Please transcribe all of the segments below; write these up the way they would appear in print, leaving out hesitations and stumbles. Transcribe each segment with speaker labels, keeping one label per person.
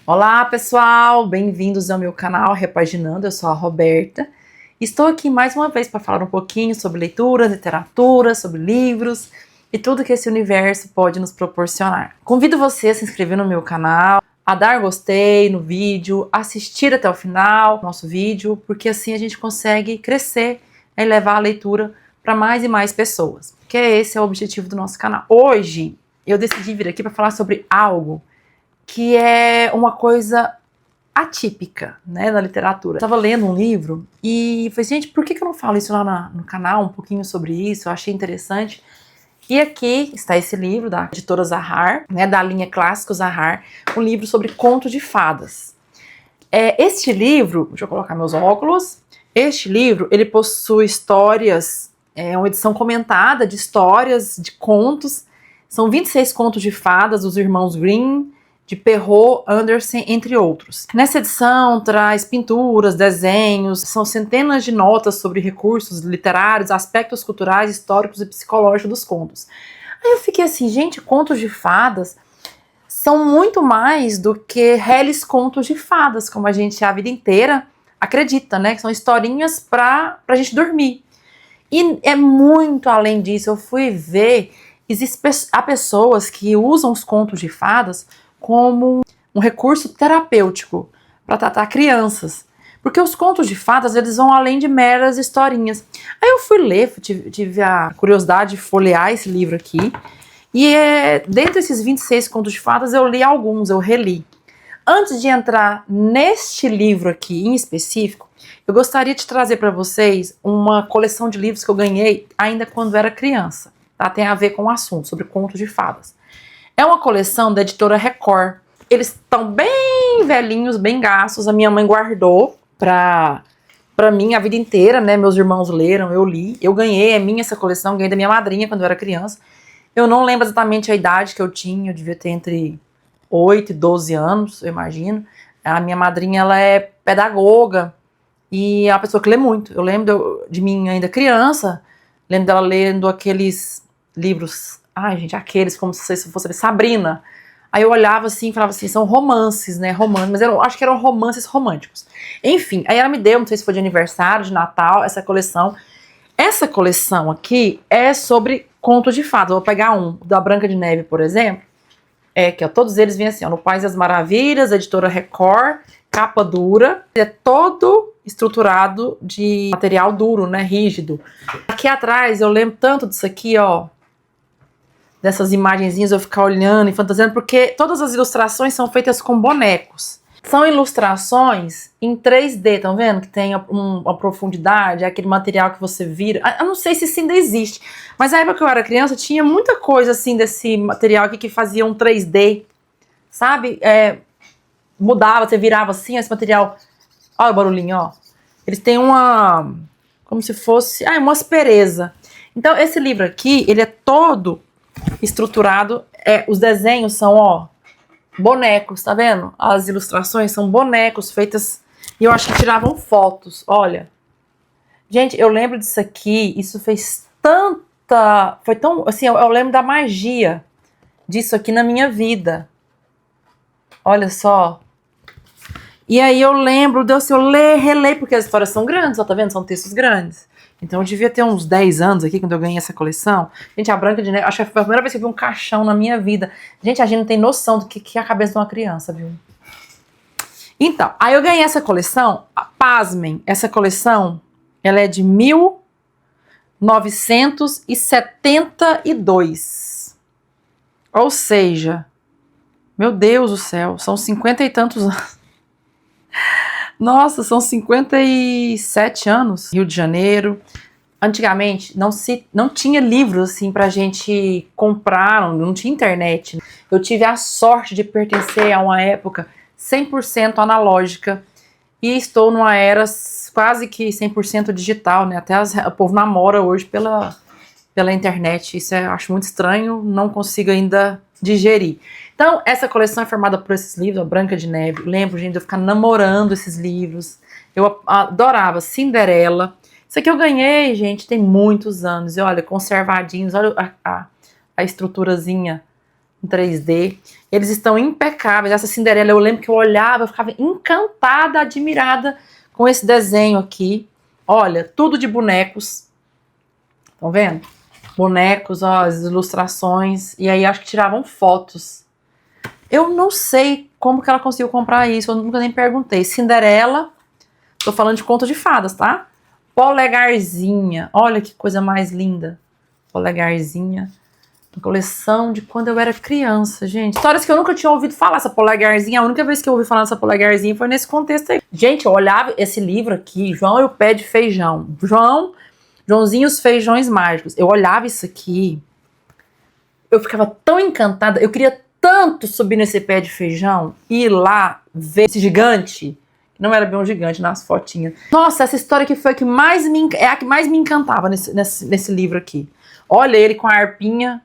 Speaker 1: Olá pessoal, bem-vindos ao meu canal Repaginando, eu sou a Roberta. Estou aqui mais uma vez para falar um pouquinho sobre leitura, literatura, sobre livros e tudo que esse universo pode nos proporcionar. Convido você a se inscrever no meu canal, a dar gostei no vídeo, assistir até o final do nosso vídeo, porque assim a gente consegue crescer e levar a leitura para mais e mais pessoas, que esse é o objetivo do nosso canal. Hoje eu decidi vir aqui para falar sobre algo que é uma coisa atípica, né, na literatura. Eu estava lendo um livro e falei, gente, por que eu não falo isso lá no canal, um pouquinho sobre isso? Eu achei interessante. E aqui está esse livro da editora Zahar, né, da linha Clássico Zahar, um livro sobre contos de fadas. Este livro, deixa eu colocar meus óculos, este livro, ele possui histórias, uma edição comentada de histórias, de contos, são 26 contos de fadas dos irmãos Grimm, de Perrault, Andersen, entre outros. Nessa edição traz pinturas, desenhos, são centenas de notas sobre recursos literários, aspectos culturais, históricos e psicológicos dos contos. Aí eu fiquei assim, gente, contos de fadas são muito mais do que reles contos de fadas, como a gente a vida inteira acredita, né? Que são historinhas pra gente dormir. E é muito além disso. Eu fui ver, há pessoas que usam os contos de fadas como um recurso terapêutico para tratar crianças. Porque os contos de fadas, eles vão além de meras historinhas. Aí eu fui ler, tive a curiosidade de folhear esse livro aqui. E dentre esses 26 contos de fadas, eu li alguns, eu reli. Antes de entrar neste livro aqui em específico, eu gostaria de trazer para vocês uma coleção de livros que eu ganhei ainda quando era criança. Tá? Tem a ver com o assunto, sobre contos de fadas. É uma coleção da editora Record. Eles estão bem velhinhos, bem gastos. A minha mãe guardou pra mim a vida inteira, né? Meus irmãos leram, eu li. Eu ganhei, é minha essa coleção, ganhei da minha madrinha quando eu era criança. Eu não lembro exatamente a idade que eu tinha, eu devia ter entre 8 e 12 anos, eu imagino. A minha madrinha, ela é pedagoga e é uma pessoa que lê muito. Eu lembro de mim ainda criança, lembro dela lendo aqueles livros, ai gente, aqueles como se fosse Sabrina. Aí eu olhava assim e falava assim, são romances, né, romances, mas eu acho que eram romances românticos. Enfim, aí ela me deu, não sei se foi de aniversário, de Natal, essa coleção. Essa coleção aqui é sobre contos de fadas. Eu vou pegar um, da Branca de Neve, por exemplo, todos eles vêm assim, ó, no País das Maravilhas, editora Record, capa dura, é todo estruturado de material duro, né, rígido. Aqui atrás eu lembro tanto disso aqui, ó, dessas imagenzinhas, eu ficar olhando e fantasiando, porque todas as ilustrações são feitas com bonecos. São ilustrações em 3D, estão vendo? Que tem uma profundidade, aquele material que você vira. Eu não sei se isso ainda existe, mas na época que eu era criança tinha muita coisa assim desse material aqui que fazia um 3D, sabe? Mudava, você virava assim, esse material. Olha o barulhinho, ó. Eles têm como se fosse, uma aspereza. Então esse livro aqui, ele é todo estruturado, os desenhos são, ó, bonecos, tá vendo? As ilustrações são bonecos feitas, e eu acho que tiravam fotos, olha. Gente, eu lembro disso aqui, isso fez foi tão, assim, eu lembro da magia disso aqui na minha vida. Olha só. E aí eu lembro, se eu reler, porque as histórias são grandes, ó, tá vendo? São textos grandes. Então eu devia ter uns 10 anos aqui quando eu ganhei essa coleção. Gente, a Branca de Neve, acho que foi a primeira vez que eu vi um caixão na minha vida. Gente, a gente não tem noção do que é a cabeça de uma criança, viu? Então, aí eu ganhei essa coleção, pasmem, essa coleção, ela é de 1972. Ou seja, meu Deus do céu, são 50 e tantos anos. Nossa, são 57 anos. Rio de Janeiro. Antigamente não tinha livros assim pra gente comprar, não tinha internet. Eu tive a sorte de pertencer a uma época 100% analógica e estou numa era quase que 100% digital, né? Até o povo namora hoje pela internet. Isso eu acho muito estranho, não consigo ainda digerir. Então, essa coleção é formada por esses livros, a Branca de Neve. Lembro, gente, de eu ficar namorando esses livros. Eu adorava Cinderela. Isso aqui eu ganhei, gente, tem muitos anos. E olha, conservadinhos, olha a estruturazinha em 3D. Eles estão impecáveis. Essa Cinderela, eu lembro que eu olhava, eu ficava encantada, admirada com esse desenho aqui. Olha, tudo de bonecos. Estão vendo? Bonecos, ó, as ilustrações. E aí acho que tiravam fotos. Eu não sei como que ela conseguiu comprar isso, eu nunca nem perguntei. Cinderela, tô falando de conto de fadas, tá? Polegarzinha, olha que coisa mais linda. Polegarzinha, uma coleção de quando eu era criança, gente. Histórias que eu nunca tinha ouvido falar, essa Polegarzinha, a única vez que eu ouvi falar dessa Polegarzinha foi nesse contexto aí. Gente, eu olhava esse livro aqui, João e o Pé de Feijão. Joãozinho e os Feijões Mágicos. Eu olhava isso aqui, eu ficava tão encantada, eu queria tanto subir nesse pé de feijão e ir lá ver esse gigante. Não era bem um gigante nas fotinhas. Nossa, essa história que foi a que mais me encantava nesse livro aqui. Olha ele com a arpinha.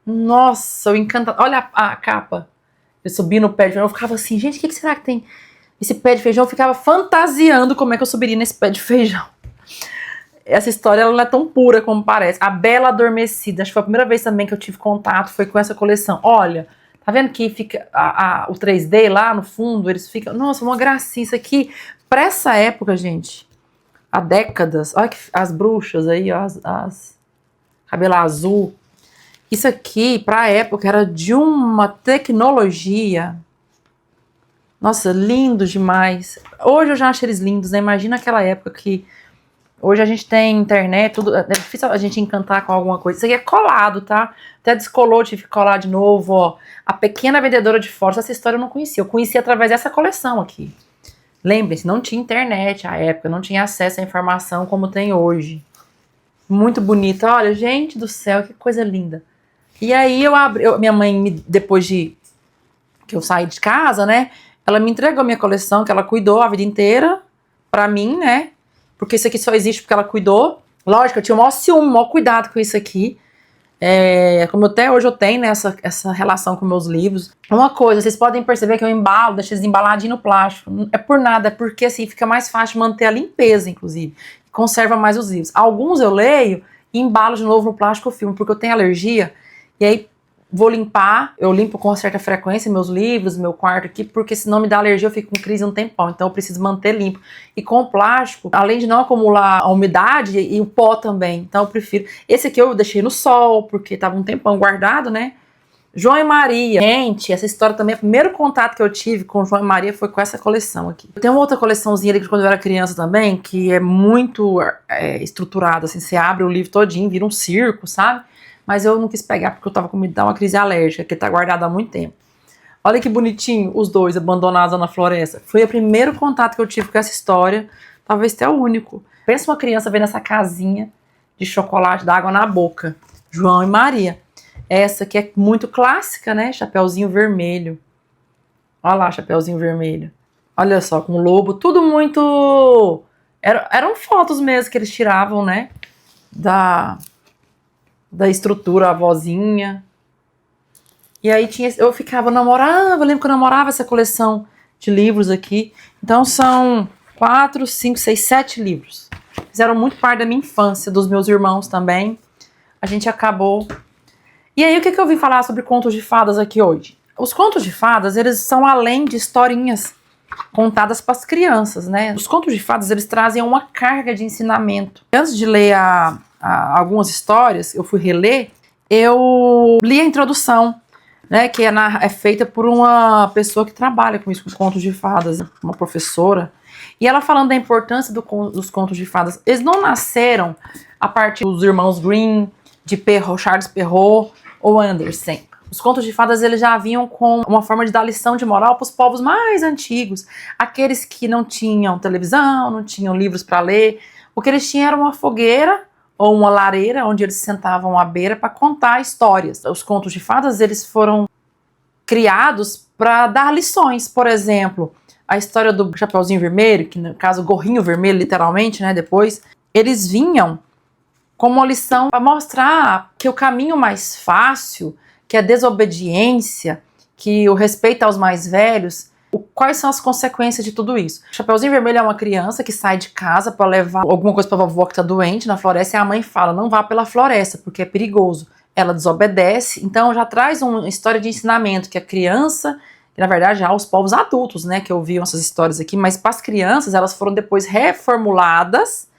Speaker 1: Nossa, eu encantava. Olha a capa. Eu subi no pé de feijão, eu ficava assim, gente, o que será que tem esse pé de feijão? Eu ficava fantasiando como é que eu subiria nesse pé de feijão. Essa história ela não é tão pura como parece. A Bela Adormecida, acho que foi a primeira vez também que eu tive contato, foi com essa coleção. Olha, tá vendo que fica o 3D lá no fundo, eles ficam... Nossa, uma gracinha isso aqui. Pra essa época, gente, há décadas, olha que, as bruxas aí, ó, as cabelo azul. Isso aqui, pra época, era de uma tecnologia... Nossa, lindo demais. Hoje eu já acho eles lindos, né? Imagina aquela época que... Hoje a gente tem internet, tudo, é difícil a gente encantar com alguma coisa. Isso aqui é colado, tá? Até descolou, tive que colar de novo, ó. A Pequena Vendedora de Fotos, essa história eu não conhecia. Eu conheci através dessa coleção aqui. Lembre-se, não tinha internet à época, não tinha acesso à informação como tem hoje. Muito bonita. Olha, gente do céu, que coisa linda. E aí minha mãe, depois de que eu saí de casa, né? Ela me entregou a minha coleção, que ela cuidou a vida inteira pra mim, né? Porque isso aqui só existe porque ela cuidou. Lógico, eu tinha o maior ciúme, o maior cuidado com isso aqui. Como até hoje eu tenho, né, essa relação com meus livros. Uma coisa, vocês podem perceber que eu embalo, deixo eles embaladinhos no plástico. Não é por nada, é porque assim fica mais fácil manter a limpeza, inclusive. Conserva mais os livros. Alguns eu leio e embalo de novo no plástico o filme, porque eu tenho alergia. E aí vou limpar, eu limpo com certa frequência meus livros, meu quarto aqui, porque senão me dá alergia, eu fico com crise um tempão, então eu preciso manter limpo. E com o plástico, além de não acumular a umidade e o pó também, então eu prefiro. Esse aqui eu deixei no sol, porque tava um tempão guardado, né? João e Maria. Gente, essa história também, o primeiro contato que eu tive com João e Maria foi com essa coleção aqui. Eu tenho uma outra coleçãozinha ali de quando eu era criança também, que é muito estruturada, assim, você abre o livro todinho, vira um circo, sabe? Mas eu não quis pegar porque eu tava com medo de dar uma crise alérgica, que tá guardada há muito tempo. Olha que bonitinho, os dois abandonados na floresta. Foi o primeiro contato que eu tive com essa história, talvez até o único. Pensa uma criança vendo essa casinha de chocolate d'água na boca. João e Maria. Essa que é muito clássica, né? Chapeuzinho vermelho. Olha lá, Chapeuzinho Vermelho. Olha só, com o lobo, tudo muito... Eram fotos mesmo que eles tiravam, né? Da estrutura, a vozinha. E aí eu lembro que eu namorava essa coleção de livros aqui. Então são 4, 5, 6, 7 livros. Fizeram muito parte da minha infância, dos meus irmãos também. A gente acabou... E aí o que eu vim falar sobre contos de fadas aqui hoje? Os contos de fadas, eles são além de historinhas contadas para as crianças, né? Os contos de fadas, eles trazem uma carga de ensinamento. Antes de ler algumas histórias, eu fui reler, eu li a introdução, né, que é feita por uma pessoa que trabalha com isso, com contos de fadas, uma professora, e ela falando da importância dos contos de fadas. Eles não nasceram a partir dos irmãos Grimm, de Charles Perrault ou Andersen. Os contos de fadas, eles já vinham com uma forma de dar lição de moral para os povos mais antigos, aqueles que não tinham televisão, não tinham livros para ler. O que eles tinham era uma fogueira ou uma lareira, onde eles se sentavam à beira para contar histórias. Os contos de fadas, eles foram criados para dar lições. Por exemplo, a história do Chapeuzinho Vermelho, que no caso, Gorrinho Vermelho, literalmente, né, depois, eles vinham como uma lição para mostrar que o caminho mais fácil, que a desobediência, que o respeito aos mais velhos, quais são as consequências de tudo isso. O Chapeuzinho Vermelho é uma criança que sai de casa para levar alguma coisa para a vovó que está doente na floresta, e a mãe fala, não vá pela floresta, porque é perigoso. ela desobedece, então já traz uma história de ensinamento que a criança, que na verdade já os povos adultos, né, que ouviam essas histórias aqui, mas para as crianças elas foram depois reformuladas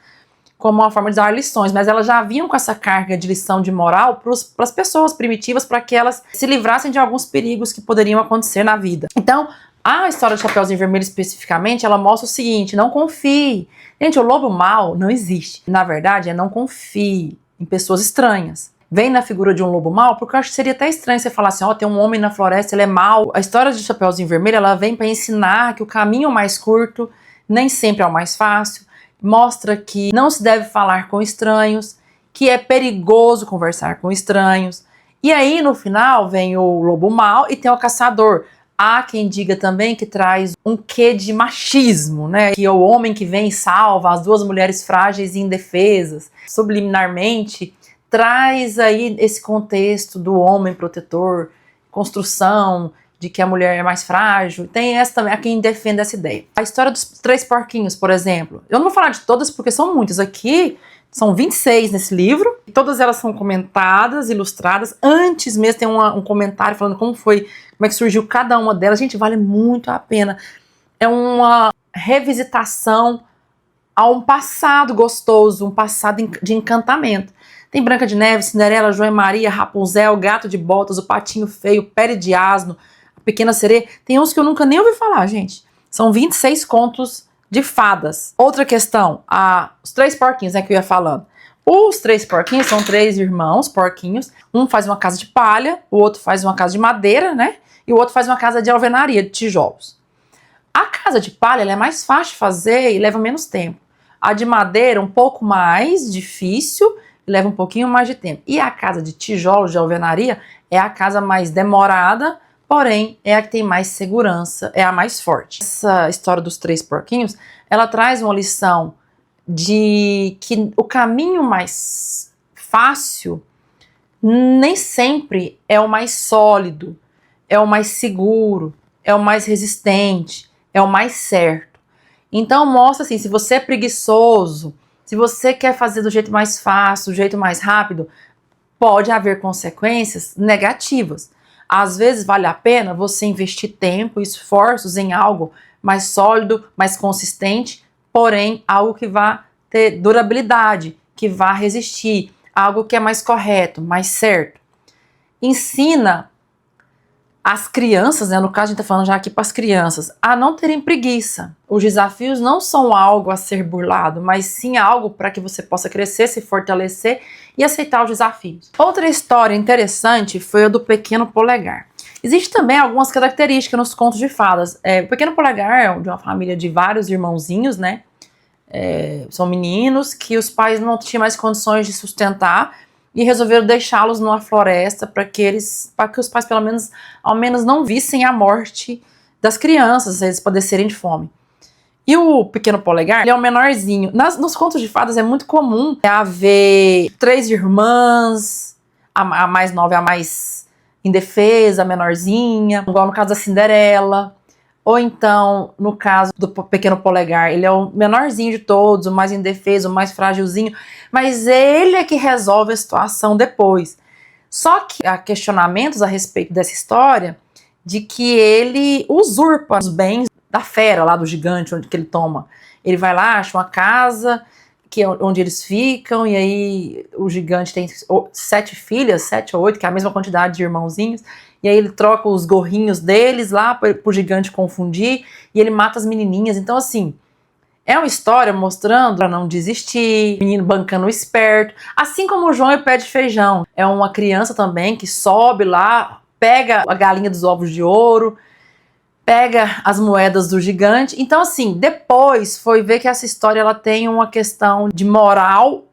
Speaker 1: como uma forma de dar lições, mas elas já vinham com essa carga de lição de moral para as pessoas primitivas, para que elas se livrassem de alguns perigos que poderiam acontecer na vida. Então, a história do Chapeuzinho Vermelho especificamente, ela mostra o seguinte: não confie. Gente, o lobo mau não existe. Na verdade, é não confie em pessoas estranhas. Vem na figura de um lobo mau, porque eu acho que seria até estranho você falar assim, ó, tem um homem na floresta, ele é mau. A história do Chapeuzinho Vermelho, ela vem para ensinar que o caminho mais curto nem sempre é o mais fácil. Mostra que não se deve falar com estranhos, que é perigoso conversar com estranhos. E aí, no final, vem o lobo mau e tem o caçador. Há quem diga também que traz um quê de machismo, né? Que é o homem que vem e salva as duas mulheres frágeis e indefesas. Subliminarmente, traz aí esse contexto do homem protetor, construção, de que a mulher é mais frágil. Tem essa também, há quem defende essa ideia. A história dos 3 porquinhos, por exemplo. Eu não vou falar de todas porque são muitas. Aqui são 26 nesse livro. Todas elas são comentadas, ilustradas. Antes mesmo tem um comentário falando como é que surgiu cada uma delas. Gente, vale muito a pena. É uma revisitação a um passado gostoso, um passado de encantamento. Tem Branca de Neve, Cinderela, João e Maria, Rapunzel, Gato de Botas, O Patinho Feio, Pele de Asno, Pequena Sereia. Tem uns que eu nunca nem ouvi falar, gente. São 26 contos de fadas. Outra questão, os 3 porquinhos, né, que eu ia falando. Os 3 porquinhos são 3 irmãos porquinhos. Um faz uma casa de palha, o outro faz uma casa de madeira, né? E o outro faz uma casa de alvenaria, de tijolos. A casa de palha, ela é mais fácil de fazer e leva menos tempo. A de madeira, um pouco mais difícil e leva um pouquinho mais de tempo. E a casa de tijolos, de alvenaria, é a casa mais demorada, porém, é a que tem mais segurança, é a mais forte. Essa história dos 3 porquinhos, ela traz uma lição de que o caminho mais fácil nem sempre é o mais sólido, é o mais seguro, é o mais resistente, é o mais certo. Então mostra assim, se você é preguiçoso, se você quer fazer do jeito mais fácil, do jeito mais rápido, pode haver consequências negativas. Às vezes vale a pena você investir tempo e esforços em algo mais sólido, mais consistente, porém algo que vá ter durabilidade, que vá resistir, algo que é mais correto, mais certo. Ensina as crianças, né, no caso a gente está falando já aqui para as crianças, a não terem preguiça. Os desafios não são algo a ser burlado, mas sim algo para que você possa crescer, se fortalecer e aceitar os desafios. Outra história interessante foi a do Pequeno Polegar. Existem também algumas características nos contos de fadas. O Pequeno Polegar é de uma família de vários irmãozinhos, né? São meninos que os pais não tinham mais condições de sustentar e resolveram deixá-los numa floresta para que os pais ao menos não vissem a morte das crianças, eles padecerem de fome. E o Pequeno Polegar, ele é o menorzinho. Nos contos de fadas é muito comum haver 3 irmãs, a mais nova é a mais indefesa, a menorzinha, igual no caso da Cinderela. Ou então, no caso do Pequeno Polegar, ele é o menorzinho de todos, o mais indefeso, o mais frágilzinho, mas ele é que resolve a situação depois. Só que há questionamentos a respeito dessa história de que ele usurpa os bens da fera lá do gigante, onde que ele toma. Ele vai lá, acha uma casa onde eles ficam, e aí o gigante tem 7 filhas, 7 ou 8, que é a mesma quantidade de irmãozinhos, e aí ele troca os gorrinhos deles lá pro gigante confundir, e ele mata as menininhas. Então, assim, é uma história mostrando pra não desistir, menino bancando esperto, assim como o João e o Pé de Feijão. É uma criança também que sobe lá, pega a galinha dos ovos de ouro, pega as moedas do gigante. Então, assim, depois foi ver que essa história ela tem uma questão de moral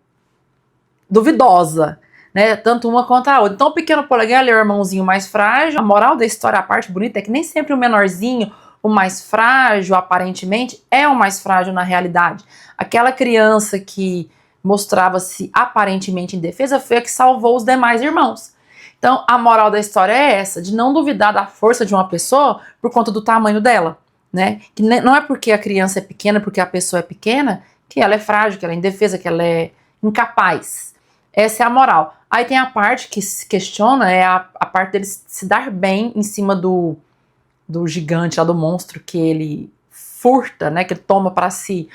Speaker 1: duvidosa, né? Tanto uma quanto a outra. Então, o Pequeno Polegar é o irmãozinho mais frágil. A moral da história, a parte bonita, é que nem sempre o menorzinho, o mais frágil, aparentemente, é o mais frágil na realidade. Aquela criança que mostrava-se aparentemente indefesa foi a que salvou os demais irmãos. Então, a moral da história é essa, de não duvidar da força de uma pessoa por conta do tamanho dela, né? Que não é porque a criança é pequena, porque a pessoa é pequena, que ela é frágil, que ela é indefesa, que ela é incapaz. Essa é a moral. Aí tem a parte que se questiona, é a parte dele se dar bem em cima do gigante lá, do monstro que ele furta, né, que ele toma para si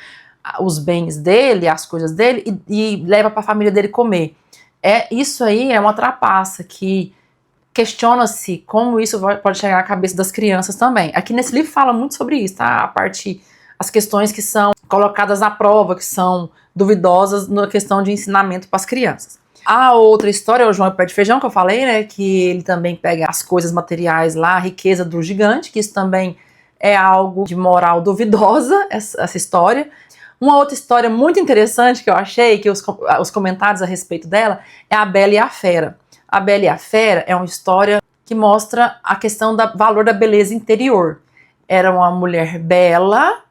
Speaker 1: os bens dele, as coisas dele e leva para a família dele comer. Isso aí é uma trapaça que questiona-se como isso pode chegar à cabeça das crianças também. Aqui nesse livro fala muito sobre isso, tá? As questões que são colocadas à prova, que são duvidosas na questão de ensinamento para as crianças. A outra história é o João e o Pé de Feijão, que eu falei, né? Que ele também pega as coisas materiais lá, a riqueza do gigante, que isso também é algo de moral duvidosa, essa história. Uma outra história muito interessante que eu achei, que os comentários a respeito dela, é A Bela e a Fera. A Bela e a Fera é uma história que mostra a questão do valor da beleza interior. Era uma mulher bela,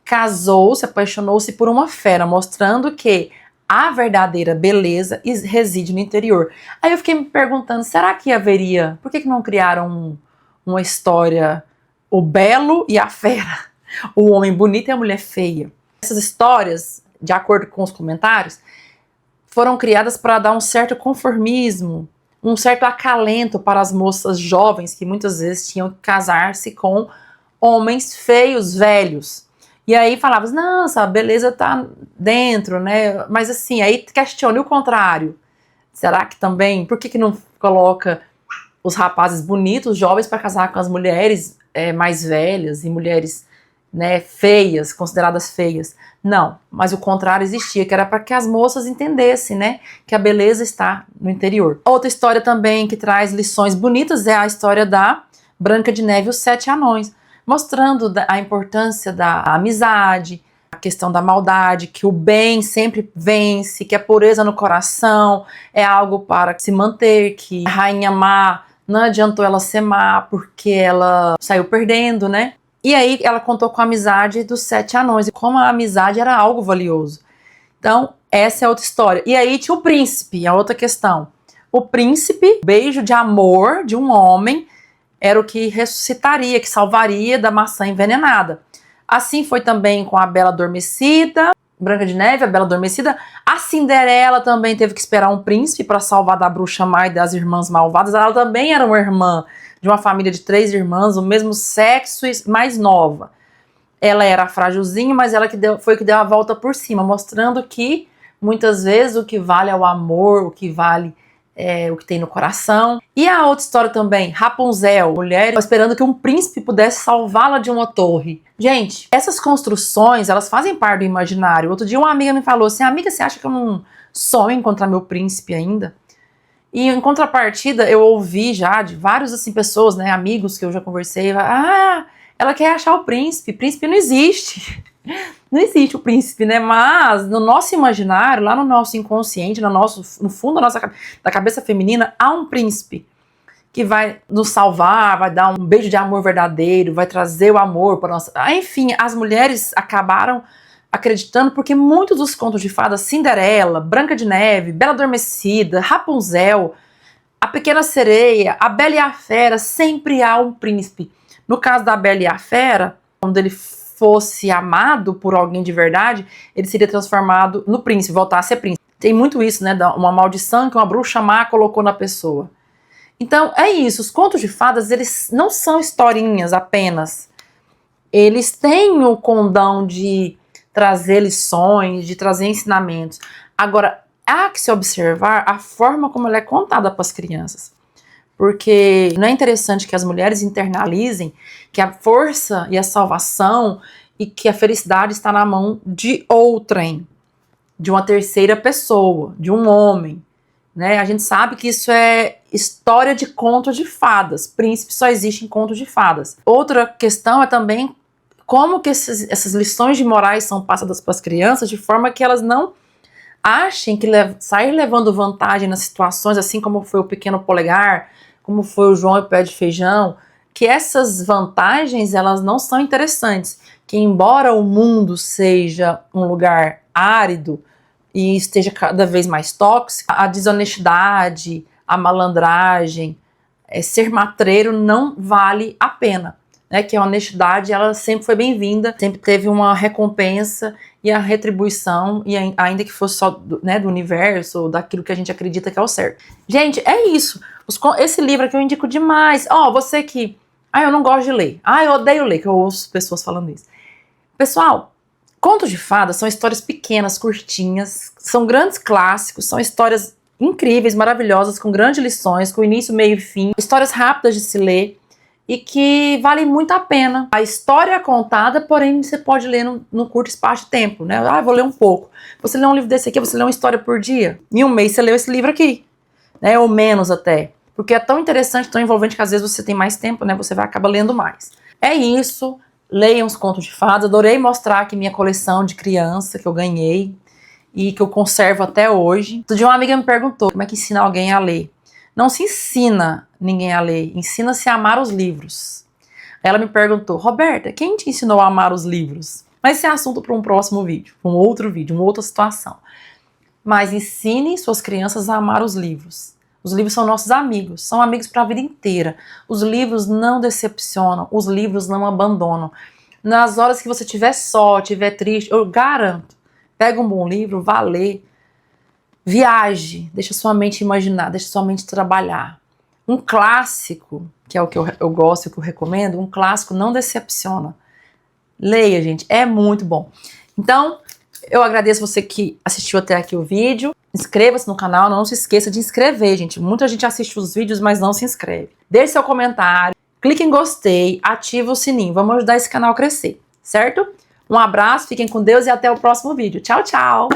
Speaker 1: casou-se, apaixonou-se por uma fera, mostrando que a verdadeira beleza reside no interior. Aí eu fiquei me perguntando, será que haveria, por que não criaram uma história, o belo e a fera, o homem bonito e a mulher feia? Essas histórias, de acordo com os comentários, foram criadas para dar um certo conformismo, um certo acalento para as moças jovens que muitas vezes tinham que casar-se com homens feios, velhos. E aí falavam, nossa, a beleza tá dentro, né? Mas assim, aí questione o contrário. Será que também, por que não coloca os rapazes bonitos, jovens, para casar com as mulheres mais velhas e mulheres, né, feias, consideradas feias? Não, mas o contrário existia, que era para que as moças entendessem, né, que a beleza está no interior. Outra história também que traz lições bonitas é a história da Branca de Neve e os Sete Anões, mostrando a importância da amizade, a questão da maldade, que o bem sempre vence, que a pureza no coração é algo para se manter, que a rainha má não adiantou ela ser má porque ela saiu perdendo, né? E aí ela contou com a amizade dos Sete Anões, e como a amizade era algo valioso. Então, essa é outra história. E aí tinha o príncipe, a outra questão. O príncipe, beijo de amor de um homem, era o que ressuscitaria, que salvaria da maçã envenenada. Assim foi também com a Bela Adormecida, Branca de Neve, a Bela Adormecida. A Cinderela também teve que esperar um príncipe para salvar da bruxa má e das irmãs malvadas. Ela também era uma irmã de uma família de 3 irmãs, o mesmo sexo e mais nova. Ela era frágilzinha, mas ela foi que deu a volta por cima, mostrando que muitas vezes o que vale é o amor, o que vale é o que tem no coração. E a outra história também, Rapunzel, mulher esperando que um príncipe pudesse salvá-la de uma torre. Gente, essas construções, elas fazem parte do imaginário. Outro dia uma amiga me falou assim, amiga, você acha que eu não sonho encontrar meu príncipe ainda? E em contrapartida, eu ouvi já de vários assim, pessoas, né, amigos que eu já conversei, ela quer achar o príncipe não existe. Não existe o príncipe, né? Mas no nosso imaginário, lá no nosso inconsciente, no fundo da cabeça feminina, há um príncipe que vai nos salvar, vai dar um beijo de amor verdadeiro, vai trazer o amor para nós. Enfim, as mulheres acabaram acreditando porque muitos dos contos de fadas, Cinderela, Branca de Neve, Bela Adormecida, Rapunzel, A Pequena Sereia, A Bela e a Fera, sempre há um príncipe. No caso da Bela e a Fera, quando ele fosse amado por alguém de verdade, ele seria transformado no príncipe, voltar a ser príncipe. Tem muito isso, né? Uma maldição que uma bruxa má colocou na pessoa. Então, é isso. Os contos de fadas, eles não são historinhas apenas. Eles têm o condão de trazer lições, de trazer ensinamentos. Agora, há que se observar a forma como ela é contada para as crianças. Porque não é interessante que as mulheres internalizem que a força e a salvação e que a felicidade está na mão de outrem, de uma terceira pessoa, de um homem, né? A gente sabe que isso é história de contos de fadas. Príncipe só existe em contos de fadas. Outra questão é também como que essas lições de morais são passadas para as crianças de forma que elas não achem que sair levando vantagem nas situações, assim como foi o Pequeno Polegar, como foi o João e o Pé de Feijão, que essas vantagens, elas não são interessantes, que embora o mundo seja um lugar árido e esteja cada vez mais tóxico, a desonestidade, a malandragem, ser matreiro não vale a pena. né, que a honestidade, ela sempre foi bem-vinda, sempre teve uma recompensa e a retribuição, e ainda que fosse só né, do universo, ou daquilo que a gente acredita que é o certo. Gente, é isso. Esse livro aqui eu indico demais. Você que... eu não gosto de ler. Eu odeio ler, que eu ouço pessoas falando isso. Pessoal, contos de fadas são histórias pequenas, curtinhas, são grandes clássicos, são histórias incríveis, maravilhosas, com grandes lições, com início, meio e fim, histórias rápidas de se ler e que valem muito a pena. A história é contada, porém você pode ler no curto espaço de tempo, né? Vou ler um pouco. Você lê um livro desse aqui, você lê uma história por dia. Em um mês você leu esse livro aqui, né? Ou menos até. Porque é tão interessante, tão envolvente que às vezes você tem mais tempo, né? Você vai acabar lendo mais. É isso. Leiam os contos de fadas. Adorei mostrar aqui minha coleção de criança que eu ganhei e que eu conservo até hoje. Outro dia uma amiga me perguntou como é que ensina alguém a ler. Não se ensina ninguém a ler, ensina-se a amar os livros. Ela me perguntou, Roberta, quem te ensinou a amar os livros? Mas esse é assunto para um próximo vídeo, um outro vídeo, uma outra situação. Mas ensine suas crianças a amar os livros. Os livros são nossos amigos, são amigos para a vida inteira. Os livros não decepcionam, os livros não abandonam. Nas horas que você estiver só, estiver triste, eu garanto, pega um bom livro, vá ler, viaje, deixa sua mente imaginar, deixa sua mente trabalhar. Um clássico, que é o que eu gosto e que eu recomendo, um clássico não decepciona. Leia, gente, é muito bom. Então, eu agradeço você que assistiu até aqui o vídeo. Inscreva-se no canal, não se esqueça de inscrever, gente. Muita gente assiste os vídeos, mas não se inscreve. Deixe seu comentário, clique em gostei, ativa o sininho. Vamos ajudar esse canal a crescer, certo? Um abraço, fiquem com Deus e até o próximo vídeo. Tchau, tchau!